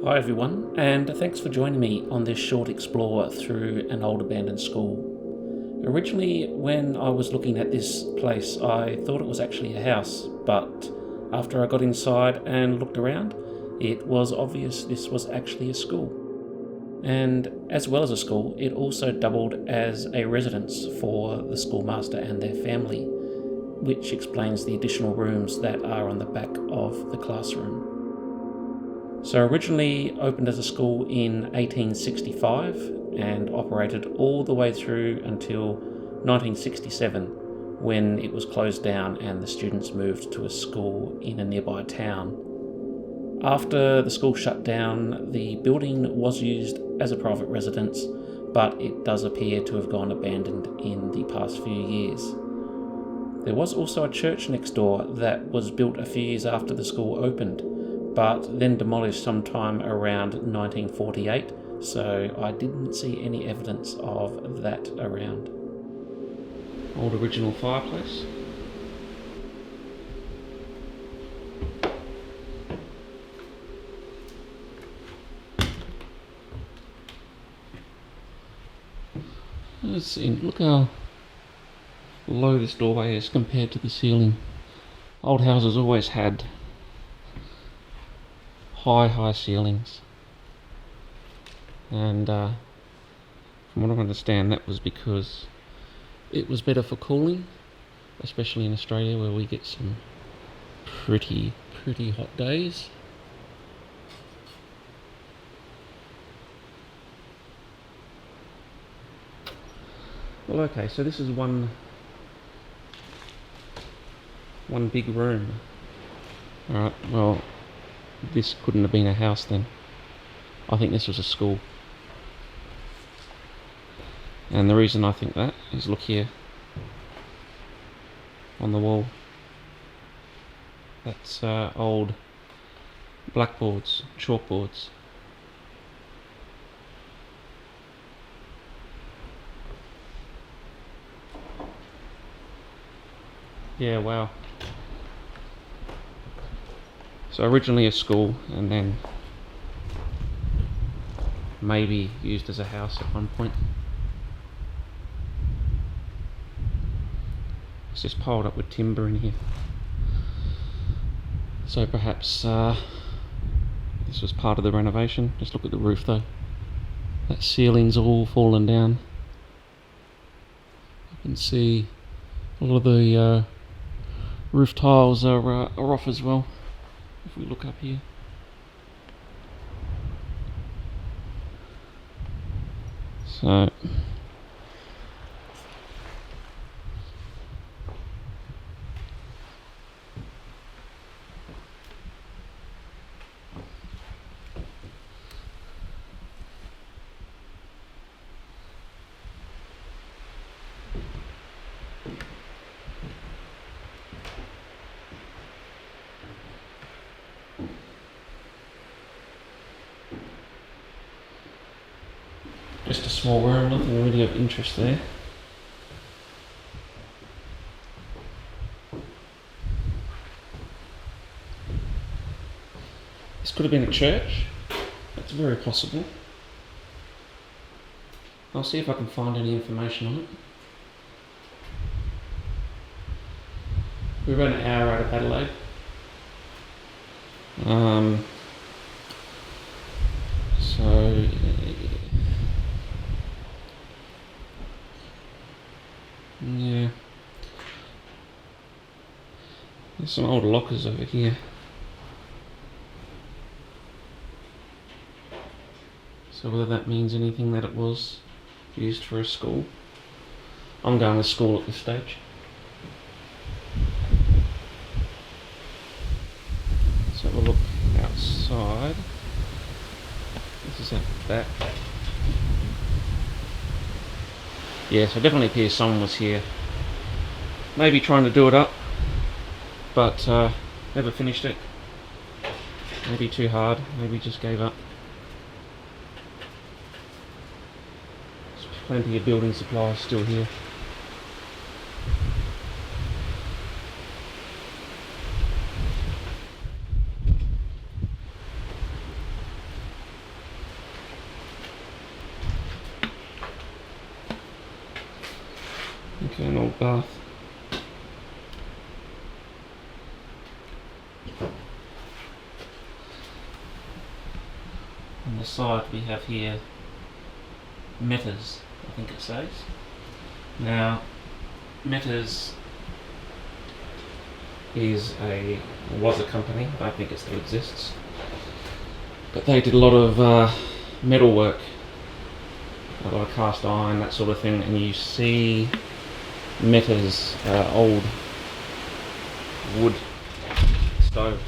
Hi everyone, and thanks for joining me on this short explore through an old abandoned school. Originally, when I was looking at this place, I thought it was actually a house, but after I got inside and looked around, it was obvious this was actually a school. And as well as a school, it also doubled as a residence for the schoolmaster and their family, which explains the additional rooms that are on the back of the classroom. So originally opened as a school in 1865 and operated all the way through until 1967, when it was closed down and the students moved to a school in a nearby town. After the school shut down, the building was used as a private residence, but it does appear to have gone abandoned in the past few years. There was also a church next door that was built a few years after the school opened, but then demolished sometime around 1948, so I didn't see any evidence of that around. Old original fireplace. Let's see, look how low this doorway is compared to the ceiling. Old houses always had high ceilings, and from what I understand, that was because it was better for cooling, especially in Australia where we get some pretty hot days. Well, okay, so this is one big room. Alright, well, this couldn't have been a house then. I think this was a school. And the reason I think that is, look here on the wall. That's old blackboards, chalkboards. Yeah, wow. So originally a school, and then maybe used as a house at one point. It's just piled up with timber in here. So perhaps this was part of the renovation. Just look at the roof though. That ceiling's all fallen down. You can see a lot of the roof tiles are off as well. If we look up here. So just a small room, nothing really of interest there. This could have been a church. That's very possible. I'll see if I can find any information on it. We're about an hour out of Adelaide. So yeah, there's some old lockers over here. So whether that means anything that it was used for a school. I'm going with school at this stage. So we'll look outside. This is at the back. Yeah, so it definitely appears someone was here. Maybe trying to do it up, but never finished it. Maybe too hard, maybe just gave up. There's plenty of building supplies still here. Okay, an old bath. On the side we have here Metters, I think it says. Now, Metters was a company, I don't think it still exists, but they did a lot of metal work, a lot of cast iron, that sort of thing, and you see Metters old wood stoves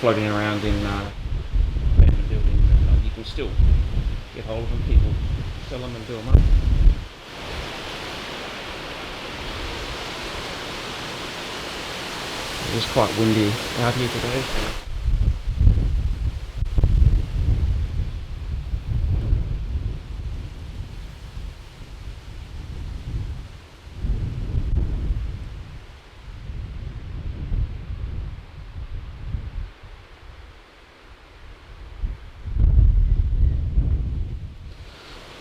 floating around in abandoned buildings. You can still get hold of them, people sell them and do them up. It is quite windy out here today.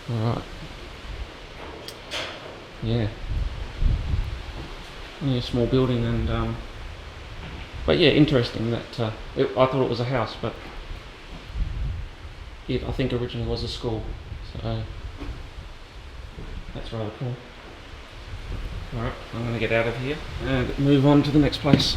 Alright. Yeah. Only a small building, and but yeah, interesting that I thought it was a house, but it I think originally was a school. So that's rather cool. Alright, I'm gonna get out of here and move on to the next place.